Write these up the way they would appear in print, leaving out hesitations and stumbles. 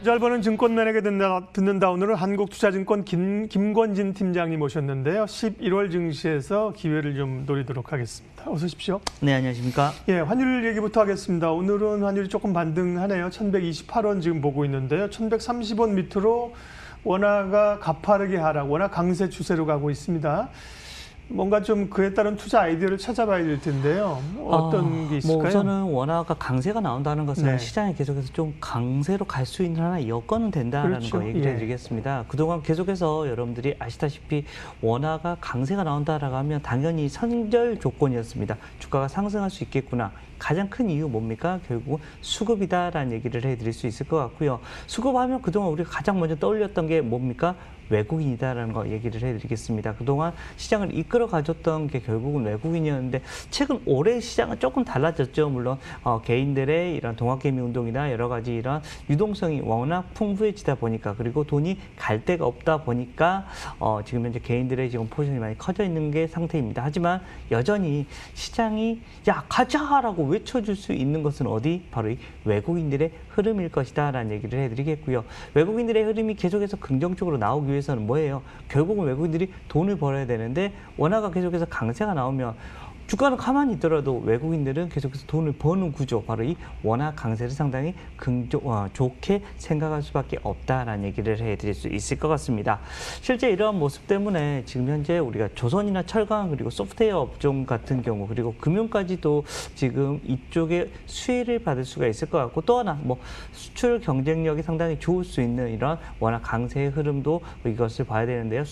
잘 버는 증권맨에게 듣는다. 오늘은 한국투자증권 김권진 팀장님 모셨는데요. 11월 증시에서 기회를 좀 노리도록 하겠습니다. 어서 오십시오. 네, 안녕하십니까. 예, 환율 얘기부터 하겠습니다. 오늘은 환율이 조금 반등하네요. 1128원 지금 보고 있는데요. 1130원 밑으로 원화가 가파르게 하락, 원화 강세 추세로 가고 있습니다. 뭔가 좀 그에 따른 투자 아이디어를 찾아봐야 될 텐데요. 어떤 게 있을까요? 우선은 원화가 강세가 나온다는 것은 네. 시장이 계속해서 좀 강세로 갈 수 있는 하나의 여건은 된다는 그렇죠. 거 얘기를 드리겠습니다. 그동안 계속해서 여러분들이 아시다시피 원화가 강세가 나온다라고 하면 당연히 선절 조건이었습니다. 주가가 상승할 수 있겠구나. 가장 큰 이유 뭡니까? 결국 수급이다라는 얘기를 해드릴 수 있을 것 같고요. 수급하면 그동안 우리가 가장 먼저 떠올렸던 게 뭡니까? 외국인이다라는 거 얘기를 해드리겠습니다. 그동안 시장을 이끌어 가졌던 게 결국은 외국인이었는데 최근 올해 시장은 조금 달라졌죠. 물론 개인들의 이런 동학개미 운동이나 여러 가지 이런 유동성이 워낙 풍부해지다 보니까 그리고 돈이 갈 데가 없다 보니까 지금 현재 개인들의 지금 포지션이 많이 커져 있는 게 상태입니다. 하지만 여전히 시장이 야 가자라고 외쳐줄 수 있는 것은 어디? 바로 이 외국인들의 흐름일 것이다라는 얘기를 해드리겠고요. 외국인들의 흐름이 계속해서 긍정적으로 나오기 위해서는 뭐예요? 결국은 외국인들이 돈을 벌어야 되는데 원화가 계속해서 강세가 나오면 주가는 가만히 있더라도 외국인들은 계속해서 돈을 버는 구조, 바로 이 원화 강세를 상당히 좋게 생각할 수밖에 없다라는 얘기를 해드릴 수 있을 것 같습니다. 실제 이러한 모습 때문에 지금 현재 우리가 조선이나 철강 그리고 소프트웨어 업종 같은 경우 그리고 금융까지도 지금 이쪽에 수혜를 받을 수가 있을 것 같고 또 하나 뭐 수출 경쟁력이 상당히 좋을 수 있는 이런 원화 강세의 흐름도 이것을 봐야 되는데요.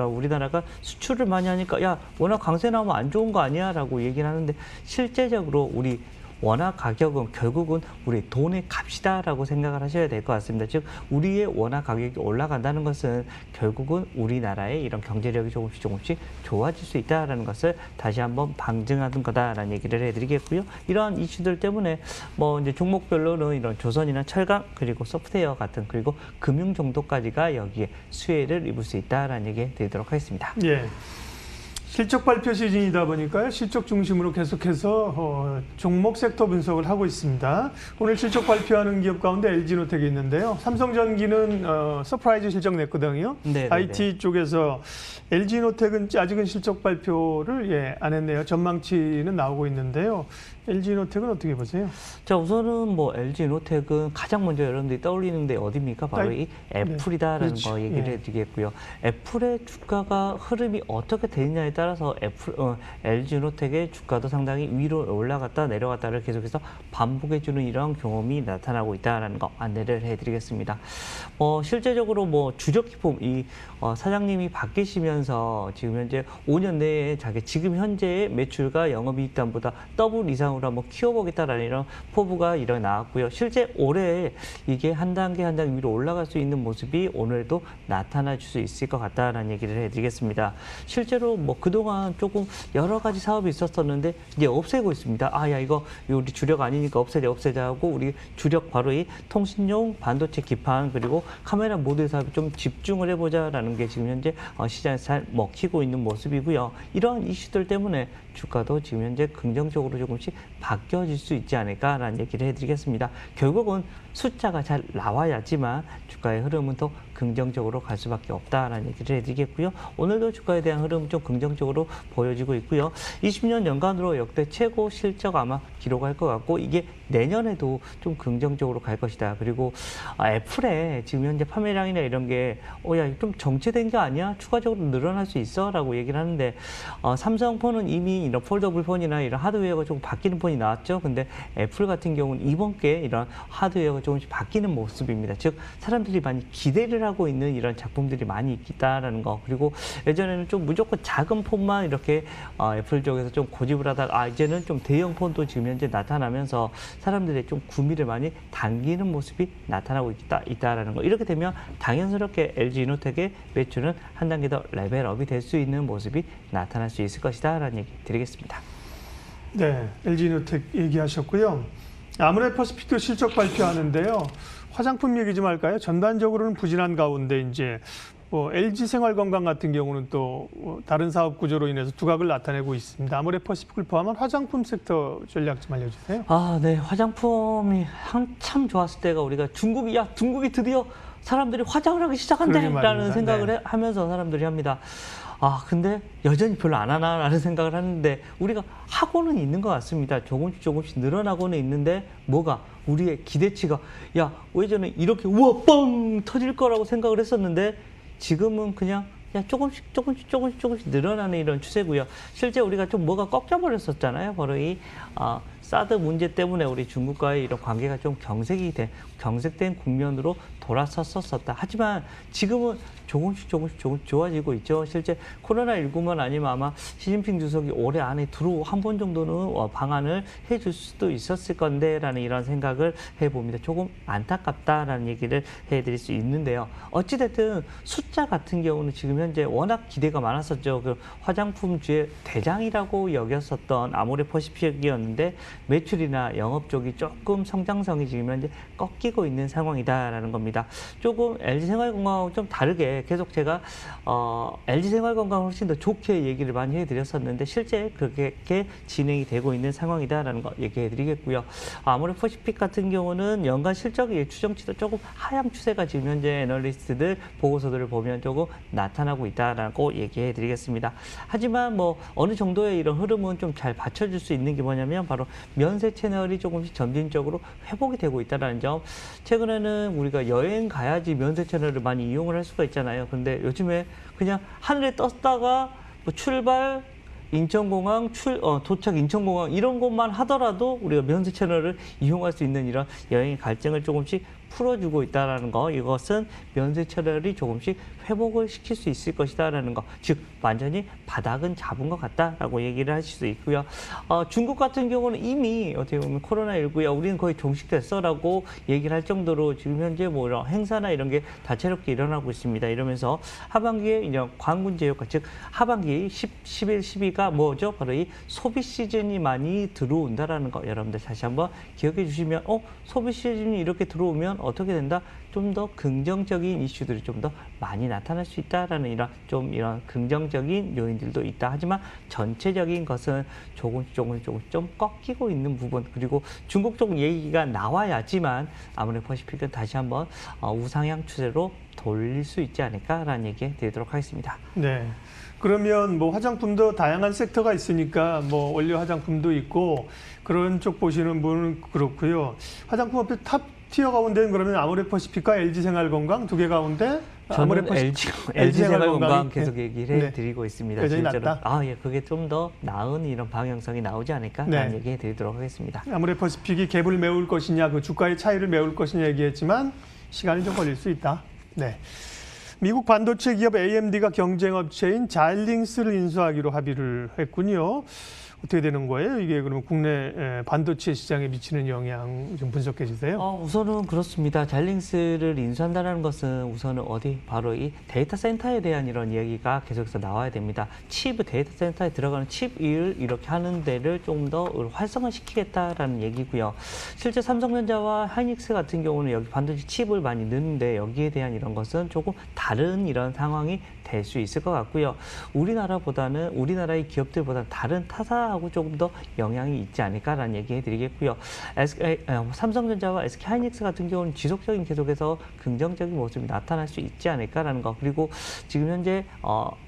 우리나라가 수출을 많이 하니까 야 원화 강세 나오면 안 좋은 거 아니야? 라고 얘기를 하는데 실제적으로 우리 원화 가격은 결국은 우리 돈의 값이다라고 생각을 하셔야 될 것 같습니다. 즉 우리의 원화 가격이 올라간다는 것은 결국은 우리나라의 이런 경제력이 조금씩 좋아질 수 있다라는 것을 다시 한번 방증하는 거다라는 얘기를 해드리겠고요. 이러한 이슈들 때문에 뭐 이제 종목별로는 이런 조선이나 철강 그리고 소프트웨어 같은 그리고 금융 정도까지가 여기에 수혜를 입을 수 있다라는 얘기 드리도록 하겠습니다. 예. 실적 발표 시즌이다 보니까요. 실적 중심으로 계속해서 종목 섹터 분석을 하고 있습니다. 오늘 실적 발표하는 기업 가운데 LG노텍이 있는데요. 삼성전기는 서프라이즈 실적 냈거든요. 네네네. IT 쪽에서 LG노텍은 아직은 실적 발표를 안 했네요. 전망치는 나오고 있는데요. LG노텍은 어떻게 보세요? 자, 우선은 뭐 LG노텍은 가장 먼저 여러분들이 떠올리는 데 어디입니까? 바로 이 애플이다라는 거 얘기를 해드리겠고요. 애플의 주가가 흐름이 어떻게 되느냐에 따라서 LG노텍의 주가도 상당히 위로 올라갔다 내려갔다를 계속해서 반복해주는 이런 경험이 나타나고 있다는 거 안내를 해드리겠습니다. 실제적으로 뭐 주력 기품 사장님이 바뀌시면서 지금 현재 5년 내에 지금 현재의 매출과 영업이익 단보다 더블 이상으로 한번 키워보겠다라는 이런 포부가 나왔고요. 실제 올해 이게 한 단계 위로 올라갈 수 있는 모습이 오늘도 나타나 줄 수 있을 것 같다라는 얘기를 해드리겠습니다. 실제로 뭐 그동안 조금 여러 가지 사업이 있었었는데 이제 없애고 있습니다. 야 이거 우리 주력 아니니까 없애자 하고 우리 주력 바로 이 통신용 반도체 기판 그리고 카메라 모듈 사업에 좀 집중을 해보자라는 게 지금 현재 시장에서 잘 먹히고 있는 모습이고요. 이러한 이슈들 때문에 주가도 지금 현재 긍정적으로 조금씩 바뀌어질 수 있지 않을까라는 얘기를 해드리겠습니다. 결국은 숫자가 잘 나와야지만 주가의 흐름은 더 긍정적으로 갈 수밖에 없다라는 얘기를 해드리겠고요. 오늘도 주가에 대한 흐름은 좀 긍정적으로 보여지고 있고요. 20년 연간으로 역대 최고 실적 아마 기록할 것 같고 이게 내년에도 좀 긍정적으로 갈 것이다. 그리고 애플의 지금 현재 판매량이나 이런 게 좀 정체된 게 아니야? 추가적으로 늘어날 수 있어? 라고 얘기를 하는데 삼성폰은 이미 이런 폴더블 폰이나 이런 하드웨어가 조금 바뀌는 폰이 나왔죠. 근데 애플 같은 경우는 이번 게 이런 하드웨어가 조금씩 바뀌는 모습입니다. 즉 사람들이 많이 기대를 하고 있는 이런 작품들이 많이 있다라는 거. 그리고 예전에는 좀 무조건 작은 폰만 이렇게 애플 쪽에서 좀 고집을 하다가 이제는 좀 대형 폰도 지금 현재 나타나면서 사람들의 좀 구미를 많이 당기는 모습이 나타나고 있다라는 거. 이렇게 되면 당연스럽게 LG노텍의 매출은 한 단계 더 레벨업이 될 수 있는 모습이 나타날 수 있을 것이다라는 얘기 드리겠습니다. 네, LG노텍 얘기하셨고요. 아모레퍼시픽도 실적 발표하는데요. 화장품 얘기 좀 할까요? 전반적으로는 부진한 가운데 이제 LG 생활건강 같은 경우는 또 다른 사업 구조로 인해서 두각을 나타내고 있습니다. 아모레퍼시픽을 포함한 화장품 섹터 전략 좀 알려주세요. 아, 네. 화장품이 한참 좋았을 때가 우리가 중국이 드디어 사람들이 화장을 하기 시작한대라는 생각을 네. 하면서 사람들이 합니다. 아, 근데 여전히 별로 안 하나라는 생각을 하는데 우리가 하고는 있는 것 같습니다. 조금씩 늘어나고는 있는데 우리의 기대치가 예전에 이렇게 우와 뻥 터질 거라고 생각을 했었는데 지금은 그냥 조금씩 늘어나는 이런 추세고요. 실제 우리가 좀 뭐가 꺾여버렸었잖아요. 바로 이 사드 문제 때문에 우리 중국과의 이런 관계가 좀 경색된 국면으로 돌아섰었다. 하지만 지금은 조금씩 좋아지고 있죠. 실제 코로나19만 아니면 아마 시진핑 주석이 올해 안에 한 번 정도는 방한을 해줄 수도 있었을 건데라는 이런 생각을 해봅니다. 조금 안타깝다라는 얘기를 해드릴 수 있는데요. 어찌됐든 숫자 같은 경우는 지금 현재 워낙 기대가 많았었죠. 그 화장품주의 대장이라고 여겼었던 아모레퍼시픽이었는데 매출이나 영업 쪽이 조금 성장성이 지금 현재 꺾이고 있는 상황이다라는 겁니다. 조금 LG생활건강하고 좀 다르게 계속 제가 LG생활건강을 훨씬 더 좋게 얘기를 많이 해드렸었는데 실제 그렇게 진행이 되고 있는 상황이다라는 거 얘기해드리겠고요. 아모레퍼시픽 같은 경우는 연간 실적 추정치도 조금 하향 추세가 지금 현재 애널리스트들 보고서들을 보면 조금 나타나고 있다라고 얘기해드리겠습니다. 하지만 어느 정도의 이런 흐름은 좀 잘 받쳐줄 수 있는 게 뭐냐면 바로 면세 채널이 조금씩 점진적으로 회복이 되고 있다는 점. 최근에는 우리가 여행 가야지 면세 채널을 많이 이용을 할 수가 있잖아요. 근데 요즘에 그냥 하늘에 떴다가 출발 인천공항, 도착 인천공항 이런 것만 하더라도 우리가 면세 채널을 이용할 수 있는 이런 여행의 갈증을 조금씩 풀어주고 있다는 거. 이것은 면세 채널이 조금씩 회복을 시킬 수 있을 것이다라는 거. 즉 완전히 바닥은 잡은 것 같다라고 얘기를 하실 수 있고요. 중국 같은 경우는 이미 어떻게 보면 코로나19야 우리는 거의 종식됐어라고 얘기를 할 정도로 지금 현재 이런 행사나 이런 게 다채롭게 일어나고 있습니다. 이러면서 하반기에 이런 관군 제휴가 즉 하반기 11, 12가 뭐죠? 바로 이 소비 시즌이 많이 들어온다라는 거. 여러분들 다시 한번 기억해 주시면 소비 시즌이 이렇게 들어오면 어떻게 된다? 좀 더 긍정적인 이슈들이 좀 더 많이 나타날 수 있다라는 이런 긍정적인 요인들도 있다. 하지만 전체적인 것은 조금씩 좀 꺾이고 있는 부분 그리고 중국 쪽 얘기가 나와야지만 아모레퍼시픽은 다시 한번 우상향 추세로 돌릴 수 있지 않을까라는 얘기 드리도록 하겠습니다. 네. 그러면 화장품도 다양한 섹터가 있으니까 원료 화장품도 있고 그런 쪽 보시는 분은 그렇고요. 화장품 업체 탑 티어 가운데는 그러면 아모레퍼시픽과 LG생활건강 두 개 가운데 저는 LG생활건강 계속 얘기를 해드리고 있습니다. 여전히 낫다? 그게 좀 더 나은 이런 방향성이 나오지 않을까라는 얘기 해드리도록 하겠습니다. 아모레퍼시픽이 갭을 메울 것이냐, 그 주가의 차이를 메울 것이냐 얘기했지만 시간이 좀 걸릴 수 있다. 네. 미국 반도체 기업 AMD가 경쟁업체인 자일링스를 인수하기로 합의를 했군요. 어떻게 되는 거예요? 이게 그러면 국내 반도체 시장에 미치는 영향 좀 분석해 주세요. 우선은 그렇습니다. 자일링스를 인수한다는 것은 우선은 바로 이 데이터 센터에 대한 이런 얘기가 계속해서 나와야 됩니다. 데이터 센터에 들어가는 칩 일을 이렇게 하는 데를 좀 더 활성화시키겠다라는 얘기고요. 실제 삼성전자와 하이닉스 같은 경우는 여기 반도체 칩을 많이 넣는데 여기에 대한 이런 것은 조금 다른 이런 상황이 될 수 있을 것 같고요. 우리나라의 기업들보다는 다른 타사하고 조금 더 영향이 있지 않을까라는 얘기 해드리겠고요. 삼성전자와 SK하이닉스 같은 경우는 지속적인 계속해서 긍정적인 모습이 나타날 수 있지 않을까라는 거. 그리고 지금 현재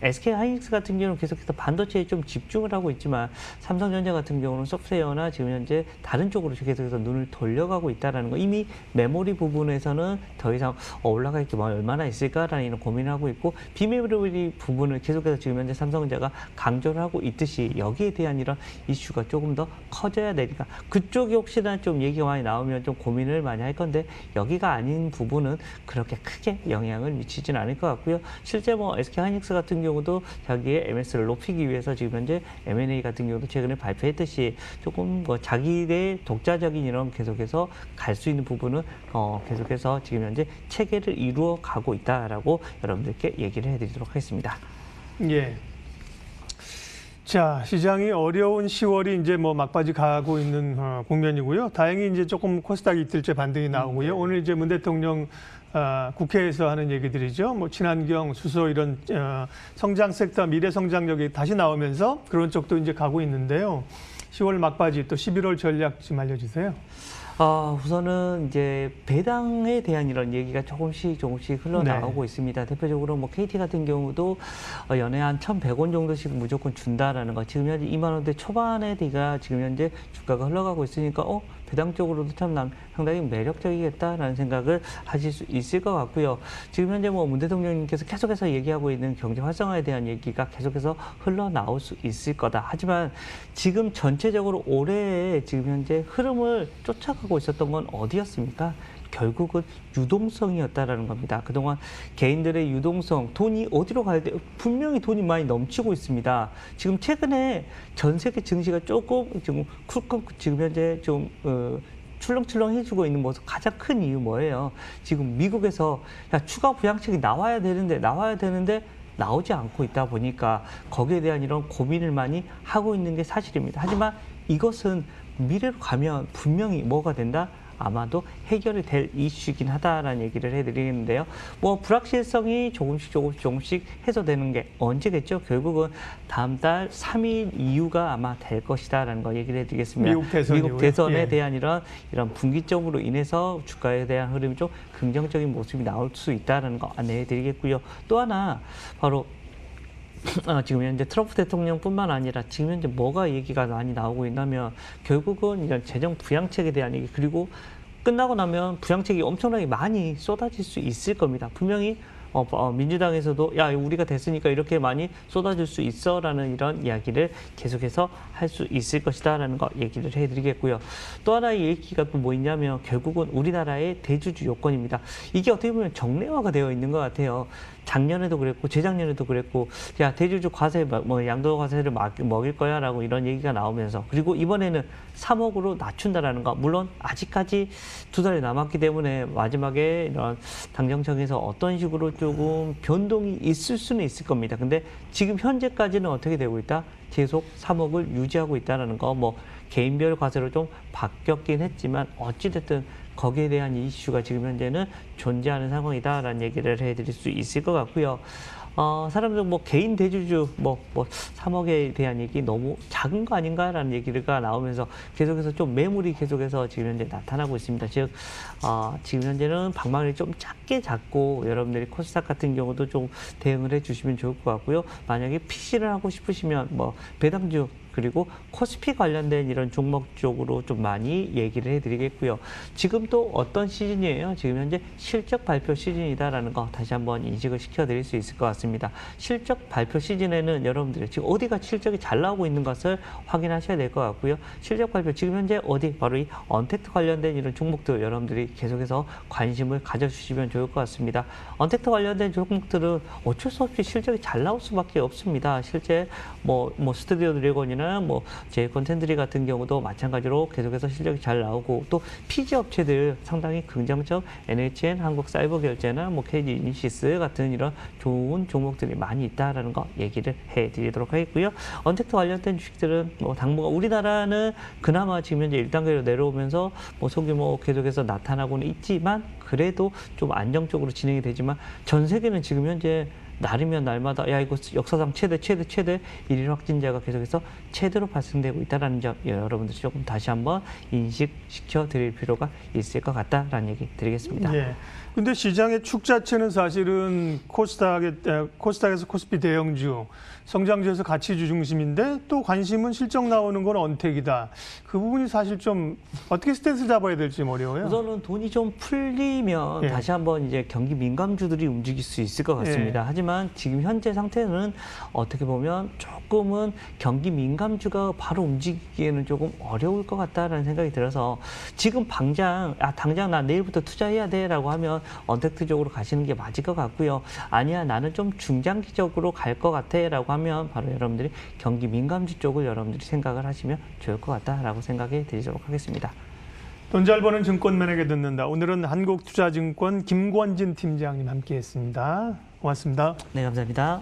SK하이닉스 같은 경우는 계속해서 반도체에 좀 집중을 하고 있지만 삼성전자 같은 경우는 소프트웨어나 지금 현재 다른 쪽으로 계속해서 눈을 돌려가고 있다는 거. 이미 메모리 부분에서는 더 이상 올라갈 게 얼마나 있을까라는 이런 고민을 하고 있고 비메모리 부분을 계속해서 지금 현재 삼성전자가 강조를 하고 있듯이 여기에 대한 이런 이슈가 조금 더 커져야 되니까 그쪽이 혹시나 좀 얘기가 많이 나오면 좀 고민을 많이 할 건데 여기가 아닌 부분은 그렇게 크게 영향을 미치지는 않을 것 같고요. 실제 SK하이닉스 같은 경우도 자기의 MS를 높이기 위해서 지금 현재 M&A 같은 경우도 최근에 발표했듯이 조금 자기의 독자적인 이런 계속해서 갈 수 있는 부분은 계속해서 지금 현재 체계를 이루어 가고 있다라고 여러분들께 얘기를 해드리도록 하겠습니다. 예. 자, 시장이 어려운 10월이 이제 뭐 막바지 가고 있는 국면이고요. 다행히 이제 조금 코스닥 이틀째 반등이 나오고요. 오늘 이제 문 대통령 국회에서 하는 얘기들이죠. 뭐 친환경, 수소 이런 성장 섹터, 미래 성장력이 다시 나오면서 그런 쪽도 이제 가고 있는데요. 10월 막바지 또 11월 전략 좀 알려주세요. 우선은 이제 배당에 대한 이런 얘기가 조금씩 흘러나오고 네. 있습니다. 대표적으로 뭐 KT 같은 경우도 연에 한 1,100원 정도씩 무조건 준다라는 거. 지금 현재 2만 원대 초반에 뒤가 지금 현재 주가가 흘러가고 있으니까 배당 쪽으로도 참 상당히 매력적이겠다라는 생각을 하실 수 있을 것 같고요. 지금 현재 뭐 문 대통령님께서 계속해서 얘기하고 있는 경제 활성화에 대한 얘기가 계속해서 흘러나올 수 있을 거다. 하지만 지금 전체적으로 올해의 지금 현재 흐름을 쫓아가고 있었던 건 어디였습니까? 결국은 유동성이었다라는 겁니다. 그동안 개인들의 유동성, 돈이 어디로 가야 돼? 분명히 돈이 많이 넘치고 있습니다. 지금 최근에 전 세계 증시가 조금 지금 쿨컥 지금 현재 좀 출렁출렁해지고 있는 모습 가장 큰 이유 뭐예요? 지금 미국에서 추가 부양책이 나와야 되는데 나오지 않고 있다 보니까 거기에 대한 이런 고민을 많이 하고 있는 게 사실입니다. 하지만 이것은 미래로 가면 분명히 뭐가 된다? 아마도 해결이 될 이슈이긴 하다라는 얘기를 해드리는데요. 뭐 불확실성이 조금씩 해소되는 게 언제겠죠? 결국은 다음 달 3일 이후가 아마 될 것이다라는 거 얘기를 해드리겠습니다. 미국 대선에 대한 이런 분기점으로 인해서 주가에 대한 흐름이 좀 긍정적인 모습이 나올 수 있다는 거 안내해드리겠고요. 또 하나 바로 지금 현재 트럼프 대통령뿐만 아니라 지금 현재 뭐가 얘기가 많이 나오고 있냐면 결국은 이런 재정 부양책에 대한 얘기 그리고 끝나고 나면 부양책이 엄청나게 많이 쏟아질 수 있을 겁니다. 분명히 민주당에서도 야 우리가 됐으니까 이렇게 많이 쏟아질 수 있어라는 이런 이야기를 계속해서 할 수 있을 것이다라는 거 얘기를 해드리겠고요. 또 하나의 얘기가 또 뭐 있냐면 결국은 우리나라의 대주주 요건입니다. 이게 어떻게 보면 정례화가 되어 있는 것 같아요. 작년에도 그랬고 재작년에도 그랬고 야 대주주 과세 뭐 양도 과세를 먹일 거야라고 이런 얘기가 나오면서 그리고 이번에는 3억으로 낮춘다라는 거 물론 아직까지 2달이 남았기 때문에 마지막에 이런 당정청에서 어떤 식으로 조금 변동이 있을 수는 있을 겁니다. 근데 지금 현재까지는 어떻게 되고 있다? 계속 3억을 유지하고 있다는 거 뭐 개인별 과세로 좀 바뀌었긴 했지만 어찌됐든 거기에 대한 이슈가 지금 현재는 존재하는 상황이다라는 얘기를 해드릴 수 있을 것 같고요. 사람들 뭐 개인 대주주 3억에 대한 얘기 너무 작은 거 아닌가라는 얘기가 나오면서 계속해서 좀 매물이 계속해서 지금 현재 나타나고 있습니다. 즉 지금 현재는 방망이를 좀 작게 잡고 여러분들이 코스닥 같은 경우도 좀 대응을 해주시면 좋을 것 같고요. 만약에 PC를 하고 싶으시면 뭐 배당주 그리고 코스피 관련된 이런 종목 쪽으로 좀 많이 얘기를 해드리겠고요. 지금 또 어떤 시즌이에요? 지금 현재 실적 발표 시즌이다라는 거 다시 한번 인식을 시켜드릴 수 있을 것 같습니다. 실적 발표 시즌에는 여러분들이 지금 어디가 실적이 잘 나오고 있는 것을 확인하셔야 될 것 같고요. 실적 발표 지금 현재 어디 바로 이 언택트 관련된 이런 종목들 여러분들이 계속해서 관심을 가져주시면 좋을 것 같습니다. 언택트 관련된 종목들은 어쩔 수 없이 실적이 잘 나올 수밖에 없습니다. 실제 뭐 스튜디오 드래곤이나 뭐 제이컨텐트리 같은 경우도 마찬가지로 계속해서 실적이 잘 나오고 또 PG 업체들 상당히 긍정적 NHN 한국사이버결제나 뭐 KG인시스 같은 이런 좋은 종목들이 많이 있다라는 거 얘기를 해드리도록 하겠고요. 언택트 관련된 주식들은 뭐 당분간 우리나라는 그나마 지금 현재 1단계로 내려오면서 뭐 소규모 계속해서 나타나고는 있지만 그래도 좀 안정적으로 진행이 되지만 전 세계는 지금 현재 날이면 날마다 야 이거 역사상 최대 1일 확진자가 계속해서 최대로 발생되고 있다는 점 여러분들 조금 다시 한번 인식시켜 드릴 필요가 있을 것 같다라는 얘기 드리겠습니다. 예. 근데 시장의 축 자체는 사실은 코스닥에서 코스피 대형주, 성장주에서 가치주 중심인데 또 관심은 실적 나오는 건 언택이다. 그 부분이 사실 좀 어떻게 스탠스 잡아야 될지 어려워요. 우선은 돈이 좀 풀리면 다시 한번 이제 경기 민감주들이 움직일 수 있을 것 같습니다. 하지만 지금 현재 상태는 어떻게 보면 조금은 경기 민감주가 바로 움직이기에는 조금 어려울 것 같다라는 생각이 들어서 지금 당장 나 내일부터 투자해야 돼라고 하면 언택트 쪽으로 가시는 게 맞을 것 같고요. 아니야 나는 좀 중장기적으로 갈 것 같아라고 하면 바로 여러분들이 경기 민감주 쪽을 여러분들이 생각을 하시면 좋을 것 같다라고 생각해 드리도록 하겠습니다. 돈 잘 버는 증권맨에게 듣는다. 오늘은 한국투자증권 김권진 팀장님 함께했습니다. 고맙습니다. 네, 감사합니다.